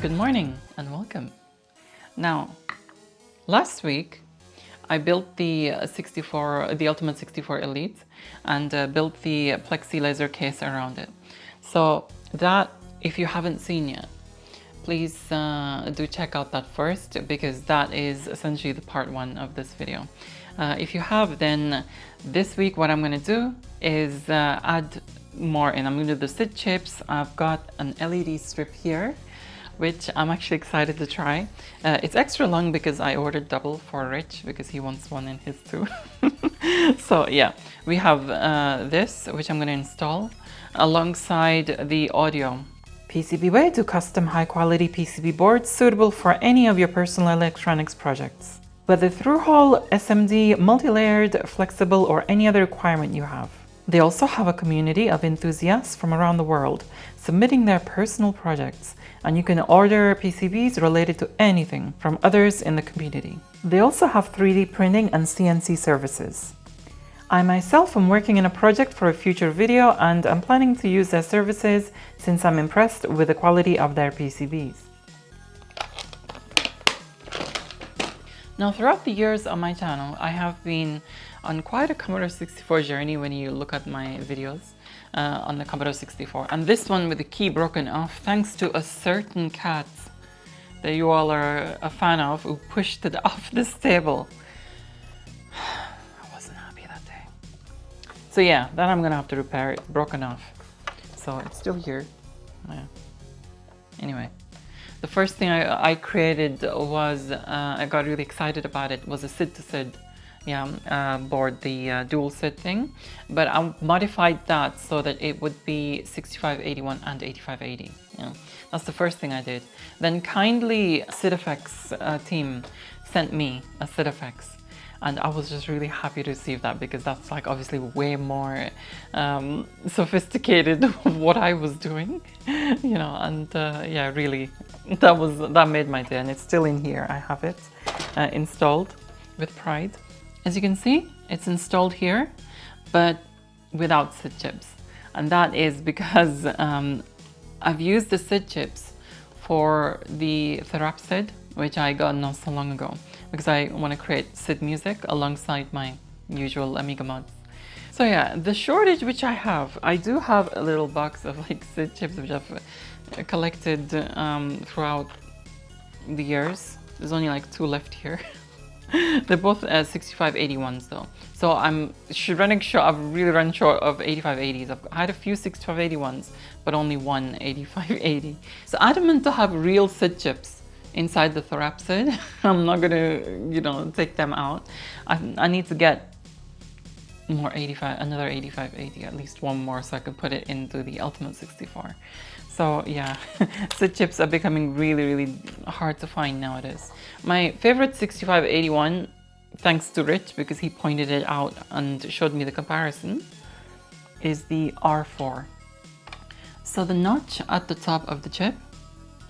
Good morning and welcome. Now, last week I built the Ultimate 64 Elite and built the plexi laser case around it. So that, if you haven't seen yet, please do check out that first, because that is essentially the part one of this video. If you have, then this week what I'm going to do is add more in. I'm going to do the SID chips. I've got an LED strip here, which I'm actually excited to try. It's extra long because I ordered double for Rich because he wants one in his too. So yeah, we have this, which I'm going to install alongside the audio. PCBWay do custom high-quality PCB boards suitable for any of your personal electronics projects, whether through-hole, SMD, multi-layered, flexible, or any other requirement you have. They also have a community of enthusiasts from around the world submitting their personal projects, and you can order PCBs related to anything from others in the community. They also have 3D printing and CNC services. I myself am working on a project for a future video, and I'm planning to use their services since I'm impressed with the quality of their PCBs. Now, throughout the years on my channel, I have been on quite a Commodore 64 journey when you look at my videos on the Commodore 64. And this one with the key broken off, thanks to a certain cat that you all are a fan of, who pushed it off this table. I wasn't happy that day. So yeah, that I'm gonna have to repair it, broken off. So it's still here. Yeah. Anyway. The first thing I created was, I got really excited about it, was a SID to SID board, the dual SID thing. But I modified that so that it would be 6581 and 8580. Yeah. That's the first thing I did. Then kindly SIDFX team sent me a SIDFX. And I was just really happy to receive that, because that's like obviously way more sophisticated of what I was doing, you know, and yeah, really, that made my day, and it's still in here. I have it installed with pride. As you can see, it's installed here, but without SID chips. And that is because I've used the SID chips for the ArmSID, which I got not so long ago, because I want to create SID music alongside my usual Amiga mods. So yeah, the shortage which I do have a little box of like SID chips which I've collected throughout the years. There's only like 2 left here. They're both 6581s though. So I'm running short. I've really run short of 8580s. I've had a few 6581s, but only one 8580. So adamant to have real SID chips inside the ArmSID. I'm not gonna, you know, take them out. I need to get more another 8580, at least one more, so I can put it into the Ultimate 64. So yeah, SID chips are becoming really, really hard to find nowadays. My favorite 6581, thanks to Rich, because he pointed it out and showed me the comparison, is the R4. So the notch at the top of the chip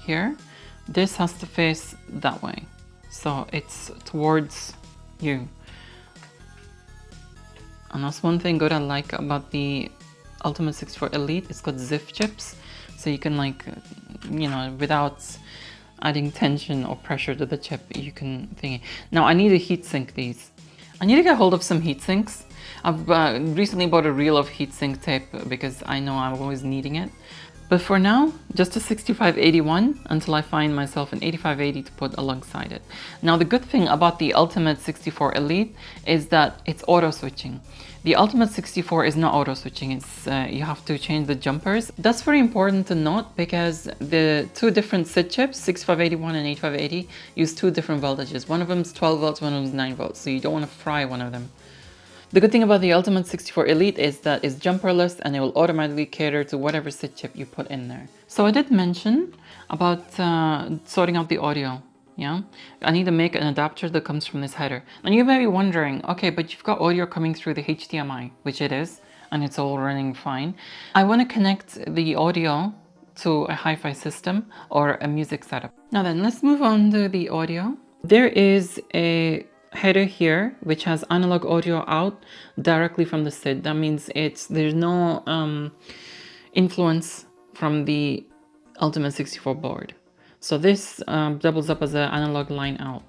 here, this has to face that way, so it's towards you. And that's one thing good I like about the Ultimate 64 Elite. It's got ZIF chips, so you can, like, you know, without adding tension or pressure to the chip, you can thingy. Now I need to heatsink these. I need to get hold of some heat sinks. I've recently bought a reel of heatsink tape because I know I'm always needing it. But for now, just a 6581 until I find myself an 8580 to put alongside it. Now the good thing about the Ultimate 64 Elite is that it's auto switching. The Ultimate 64 is not auto switching. It's you have to change the jumpers. That's very important to note, because the 2 different SID chips, 6581 and 8580, use 2 different voltages. One of them is 12 volts, one of them is 9 volts. So you don't want to fry one of them. The good thing about the Ultimate 64 Elite is that it's jumperless, and it will automatically cater to whatever SID chip you put in there. So I did mention about sorting out the audio. Yeah, I need to make an adapter that comes from this header. And you may be wondering, okay, but you've got audio coming through the HDMI, which it is, and it's all running fine. I want to connect the audio to a hi-fi system or a music setup. Now then, let's move on to the audio. There is a header here which has analog audio out directly from the SID. That means there's no influence from the Ultimate 64 board. So this doubles up as an analog line out.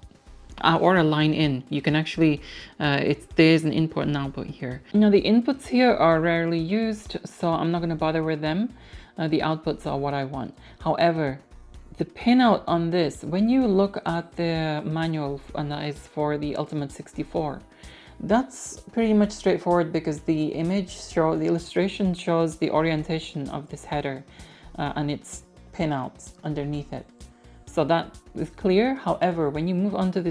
Or a line in. You can actually, there's an input and output here. Now the inputs here are rarely used, so I'm not going to bother with them. The outputs are what I want. However, the pinout on this, when you look at the manual, and that is for the Ultimate 64, that's pretty much straightforward because the illustration shows the orientation of this header and its pinouts underneath it. So that is clear. However, when you move on to the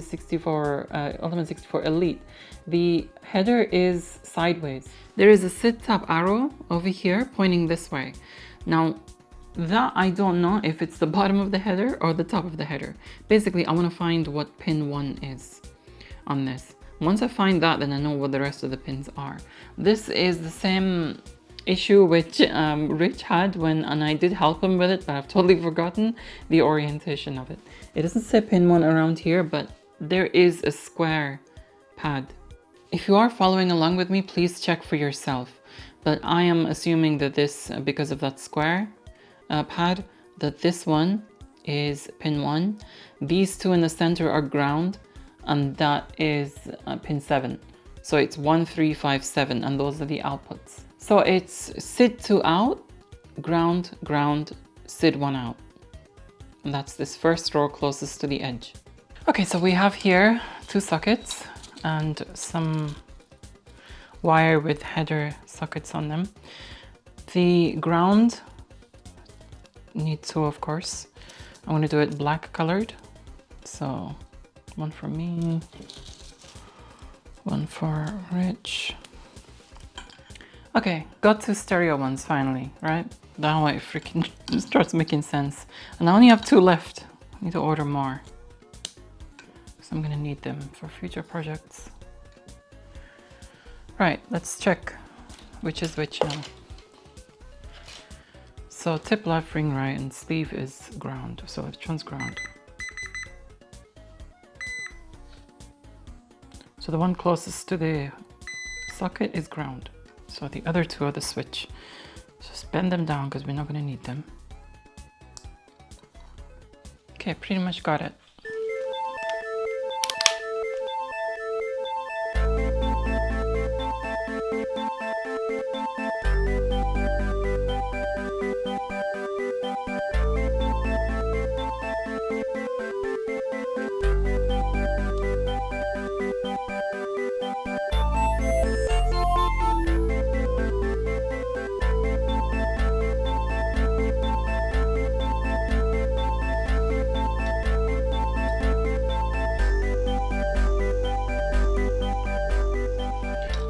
Ultimate 64 Elite, the header is sideways. There is a sit tab arrow over here pointing this way. Now, that I don't know if it's the bottom of the header or the top of the header. Basically, I want to find what pin 1 is on this. Once I find that, then I know what the rest of the pins are. This is the same issue which Rich had and I did help him with it, but I've totally forgotten the orientation of it. It doesn't say pin 1 around here, but there is a square pad. If you are following along with me, please check for yourself. But I am assuming that this, because of that square pad, that this one is pin 1. These two in the center are ground, and that is pin 7. So it's 1, 3, 5, 7, and those are the outputs. So it's SID 2 out, ground, ground, SID 1 out. And that's this first row closest to the edge. Okay, so we have here 2 sockets and some wire with header sockets on them. The ground, need 2 of course. I'm going to do it black colored. So 1 for me, 1 for Rich. Okay, got 2 stereo ones finally, right? Now it freaking starts making sense. And I only have 2 left. I need to order more, because I'm gonna need them for future projects. Right, let's check which is which now. So tip left, ring right, and sleeve is ground. So which one's ground? So the one closest to the socket is ground. So the other 2 are the switch. Just bend them down because we're not going to need them. Okay, pretty much got it.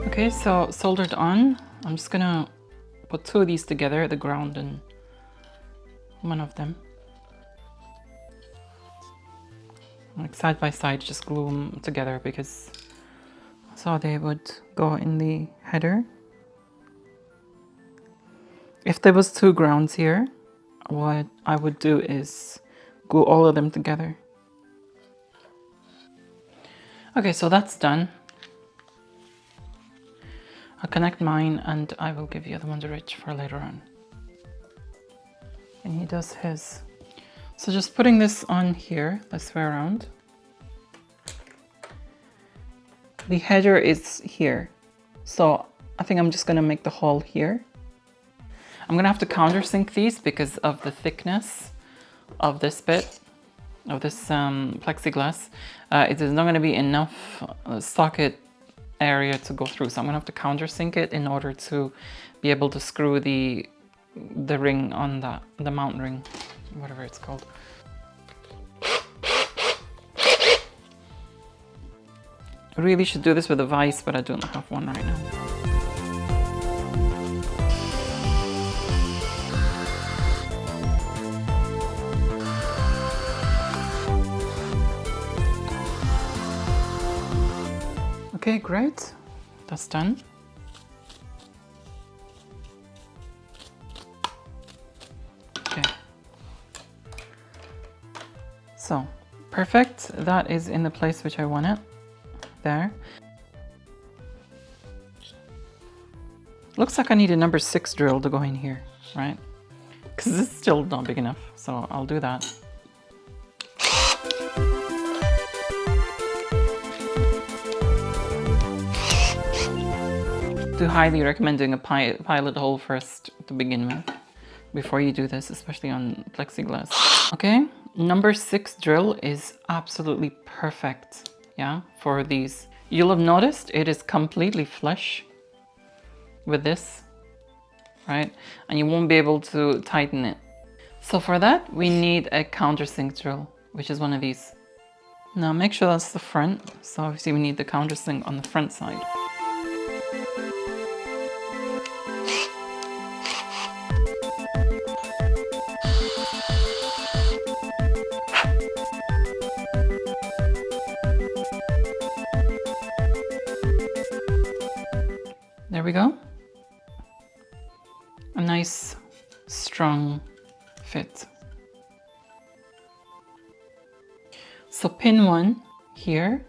Okay, so soldered on. I'm just gonna put 2 of these together, the ground and one of them. Like side by side, just glue them together because that's how they would go in the header. If there was 2 grounds here, what I would do is glue all of them together. Okay, so that's done. I'll connect mine and I will give the other one to Rich for later on. And he does his. So just putting this on here, this way around. The header is here. So I think I'm just gonna make the hole here. I'm gonna have to countersink these because of the thickness of this bit, of this plexiglass. It is not gonna be enough socket area to go through, so I'm gonna have to countersink it in order to be able to screw the ring on that, the mount ring, whatever it's called. I really should do this with a vise, but I don't have one right now. Okay, great. That's done. Okay. So, perfect. That is in the place which I want it. There. Looks like I need a number 6 drill to go in here, right? Because this is still not big enough, so I'll do that. do highly recommend doing a pilot hole first to begin with, before you do this, especially on plexiglass. Okay, number 6 drill is absolutely perfect, yeah, for these. You'll have noticed it is completely flush with this, right? And you won't be able to tighten it. So for that, we need a countersink drill, which is one of these. Now make sure that's the front. So obviously we need the countersink on the front side. There we go. A nice, strong fit. So pin 1 here,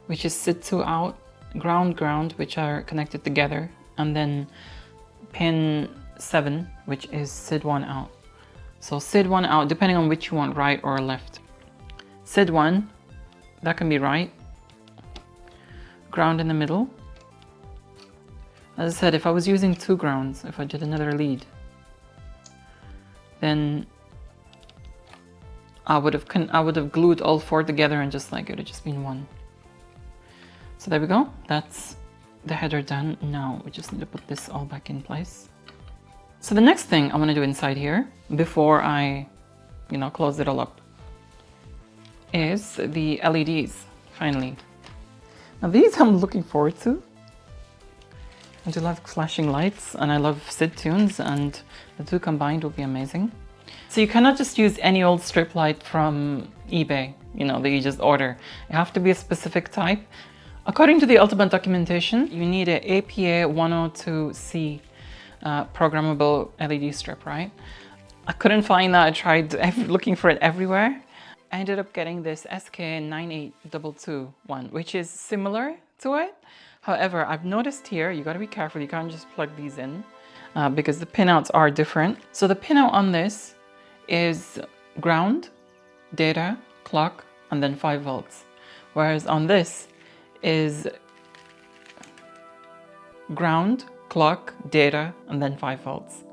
which is SID2 out, ground, which are connected together, and then pin 7, which is SID1 out. So SID1 out, depending on which you want, right or left. SID1, that can be right. Ground in the middle. As I said, if I was using 2 grounds, if I did another lead, then I would have glued all 4 together and just like it would have just been 1. So there we go. That's the header done. Now we just need to put this all back in place. So the next thing I want to do inside here, before I, close it all up, is the LEDs, finally. Now these I'm looking forward to. I do love flashing lights and I love SID tunes, and the 2 combined will be amazing. So you cannot just use any old strip light from eBay, that you just order. You have to be a specific type. According to the Ultimate documentation, you need an APA 102C programmable LED strip, right? I couldn't find that. I tried looking for it everywhere. I ended up getting this SK9822 one, which is similar to it. However, I've noticed here, you gotta be careful, you can't just plug these in because the pinouts are different. So the pinout on this is ground, data, clock, and then 5 volts. Whereas on this is ground, clock, data, and then 5 volts.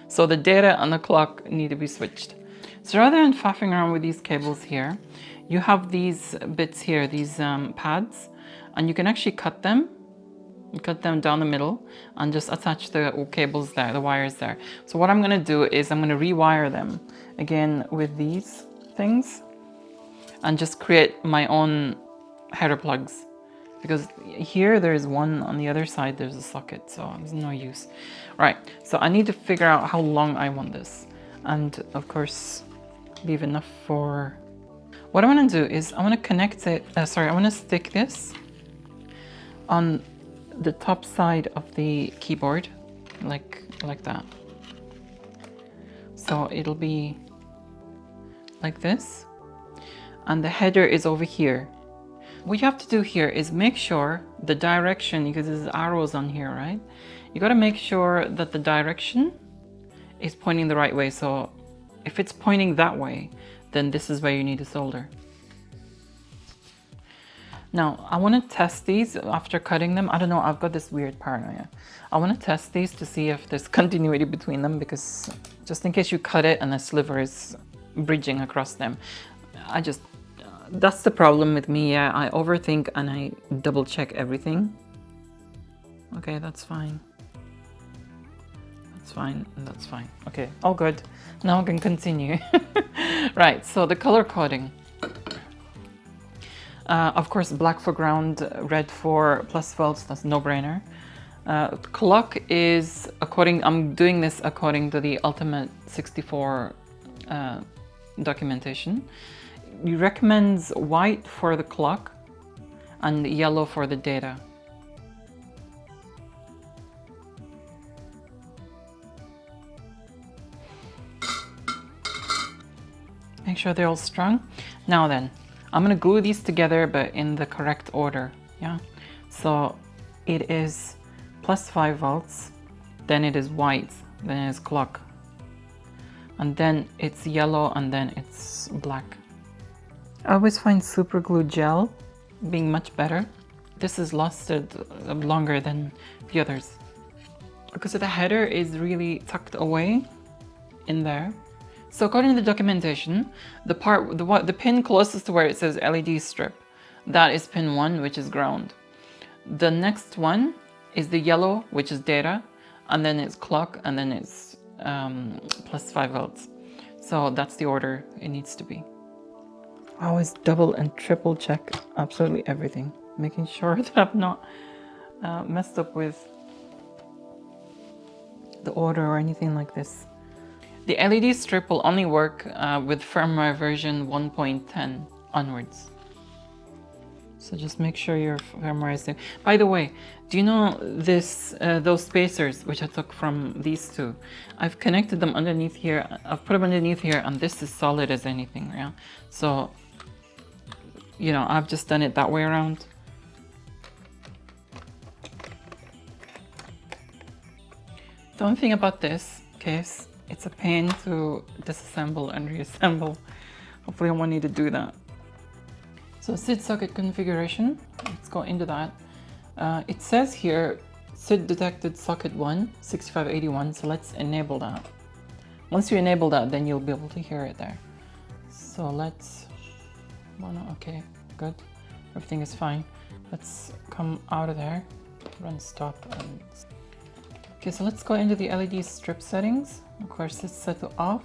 So the data and the clock need to be switched. So rather than faffing around with these cables here, you have these bits here, these pads, and you can actually cut them down the middle and just attach the cables there, the wires there. So what I'm going to do is I'm going to rewire them again with these things and just create my own header plugs, because here there's one, on the other side there's a socket, so there's no use. Right, so I need to figure out how long I want this, and of course leave enough for... What I want to do is I want to connect it, I want to stick this on the top side of the keyboard, like that. So it'll be like this, and the header is over here. What you have to do here is make sure the direction, because there's arrows on here, right? You got to make sure that the direction is pointing the right way. So if it's pointing that way, then this is where you need to solder. Now, I want to test these after cutting them. I don't know, I've got this weird paranoia. I want to test these to see if there's continuity between them, because just in case you cut it and a sliver is bridging across them. That's the problem with me, yeah. I overthink and I double check everything. Okay, that's fine. That's fine, and that's fine. Okay, all good. Now I can continue. Right, so the color coding. Of course, black for ground, red for plus volts, that's no-brainer. Clock is I'm doing this according to the Ultimate 64 documentation. It recommends white for the clock and yellow for the data. Make sure they're all strung. Now then, I'm gonna glue these together, but in the correct order, yeah? So it is plus 5 volts, then it is white, then it is clock, and then it's yellow, and then it's black. I always find super glue gel being much better. this has lasted longer than the others. Because the header is really tucked away in there. So according to the documentation, the pin closest to where it says LED strip, that is pin 1, which is ground. The next one is the yellow, which is data, and then it's clock, and then it's plus 5 volts. So that's the order it needs to be. I always double and triple check absolutely everything, making sure that I've not messed up with the order or anything like this. The LED strip will only work with firmware version 1.10 onwards. So just make sure your firmware is there. By the way, do you know this those spacers which I took from these two? I've connected them underneath here. I've put them underneath here, and this is solid as anything, yeah? So, you know, I've just done it that way around. The only thing about this case, it's a pain to disassemble and reassemble. Hopefully I won't need to do that. So SID socket configuration, let's go into that. It says here, SID detected socket 1, 6581, so let's enable that. Once you enable that, then you'll be able to hear it there. So let's, okay, good. Everything is fine. Let's come out of there, run stop. Okay, so let's go into the LED strip settings. Of course, it's set to off.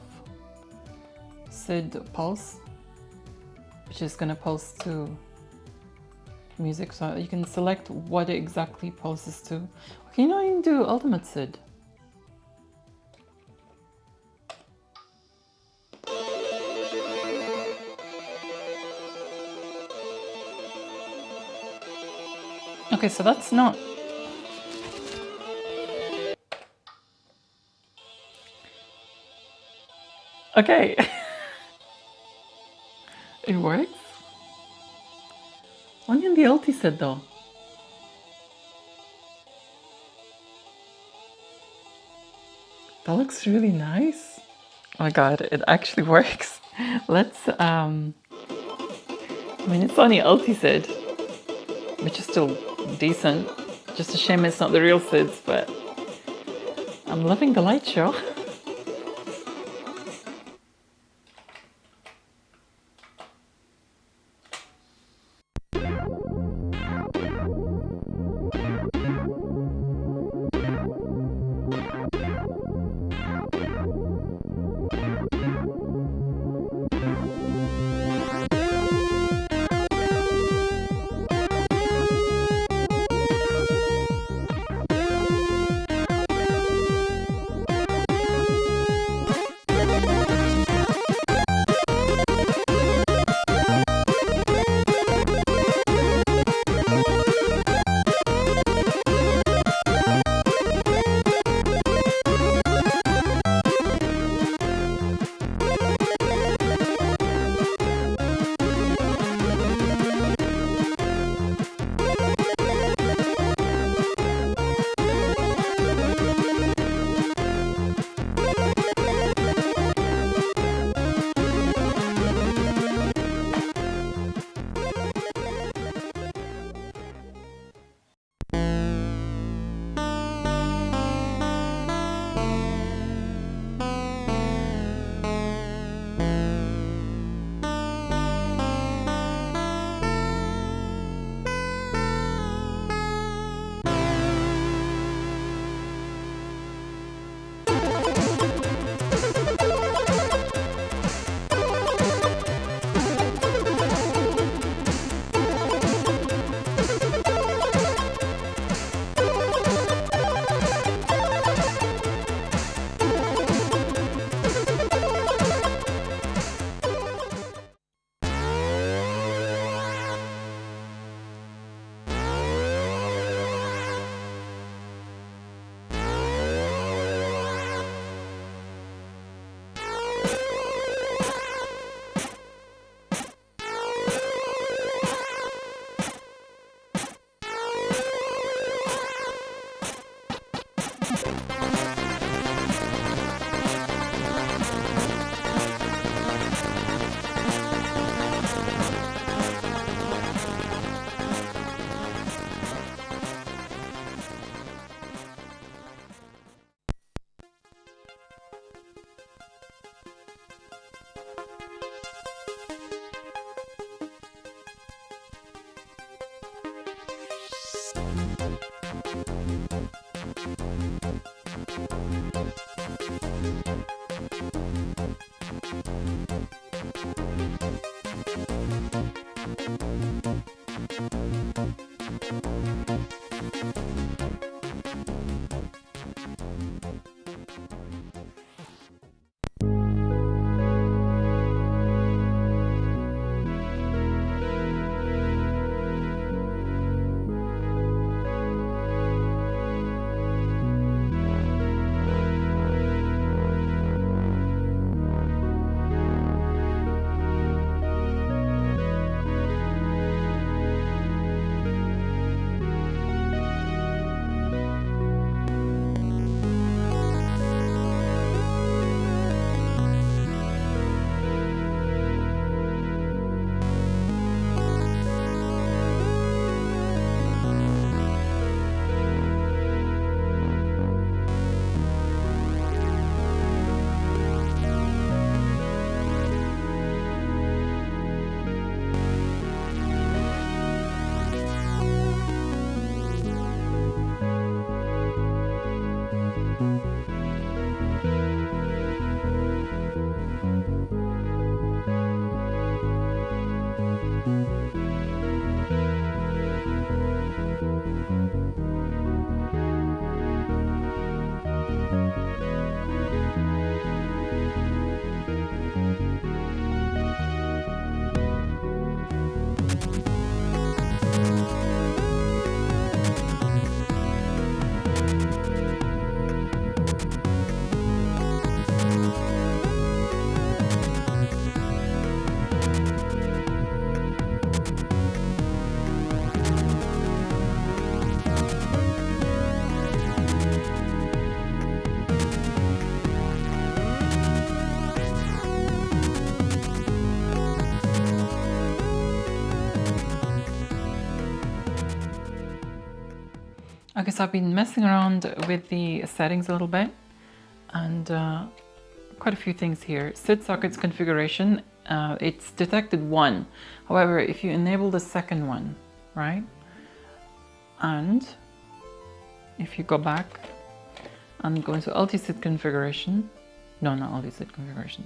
SID pulse, which is going to pulse to music, so you can select what it exactly pulses to. Okay, you know you can do ultimate SID. Okay, so that's not... Okay. It works? Only in the LT set though. That looks really nice. Oh my god, it actually works. Let's, I mean, it's only LT SID, which is still decent. Just a shame it's not the real SIDs, but I'm loving the light show. guess I've been messing around with the settings a little bit, and quite a few things here. SID sockets configuration, it's detected one. However, if you enable the second one, right? And if you go back and go into LT-SID configuration, no, not LT-SID configuration,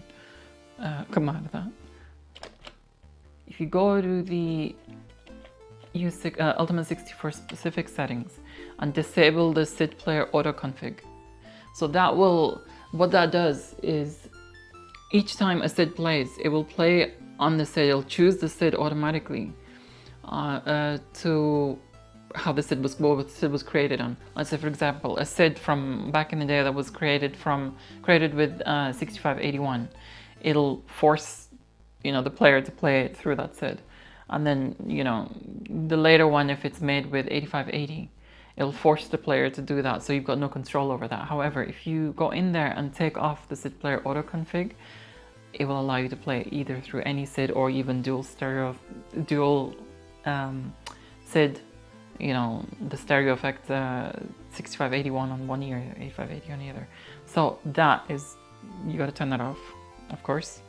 come out of that. If you go to the Ultimate 64 specific settings and disable the SID player auto config. So that will, what that does is each time a SID plays, it will play on the SID, it'll choose the SID automatically to how the SID was, what the SID was created on. Let's say, for example, a SID from back in the day that was created with 6581. It'll force, you know, the player to play it through that SID. And then, you know, the later one, if it's made with 8580, it'll force the player to do that, so you've got no control over that. However, if you go in there and take off the SID player auto config, it will allow you to play either through any SID or even dual SID, you know, the stereo effect 6581 on one ear, 8580 on the other. So that is, you got to turn that off, of course.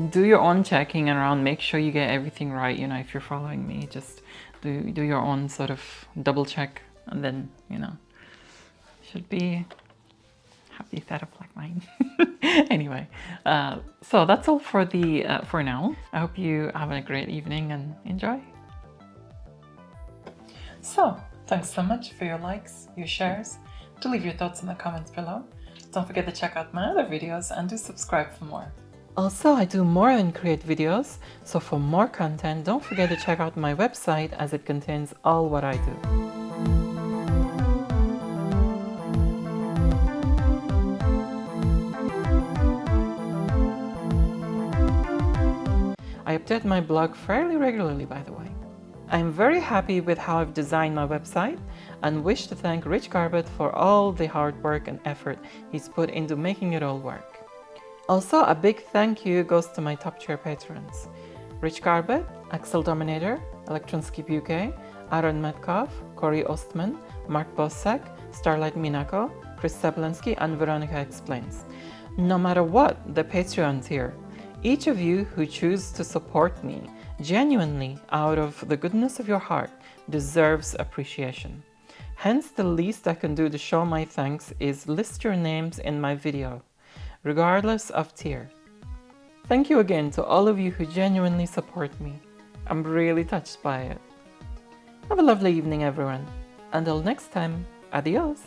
Do your own checking around, make sure you get everything right. You know, if you're following me, just do your own sort of double check, and then, you know, should be happy setup like mine. Anyway, so that's all for the for now. I hope you have a great evening and enjoy. So thanks so much for your likes, your shares. Do leave your thoughts in the comments below. Don't forget to check out my other videos and do subscribe for more. Also, I do more than create videos, so for more content, don't forget to check out my website, as it contains all what I do. I update my blog fairly regularly, by the way. I'm very happy with how I've designed my website and wish to thank Rich Garbett for all the hard work and effort he's put into making it all work. Also, a big thank you goes to my top tier patrons: Rich Garbett, Axel Dominator, Electronskip UK, Aaron Metcalf, Corey Ostman, Mark Bosak, Starlight Minako, Chris Seblinski, and Veronica Explains. No matter what the Patreon tier, each of you who choose to support me genuinely out of the goodness of your heart deserves appreciation. Hence, the least I can do to show my thanks is list your names in my video, regardless of tier. Thank you again to all of you who genuinely support me. I'm really touched by it. Have a lovely evening, everyone. Until next time, adios.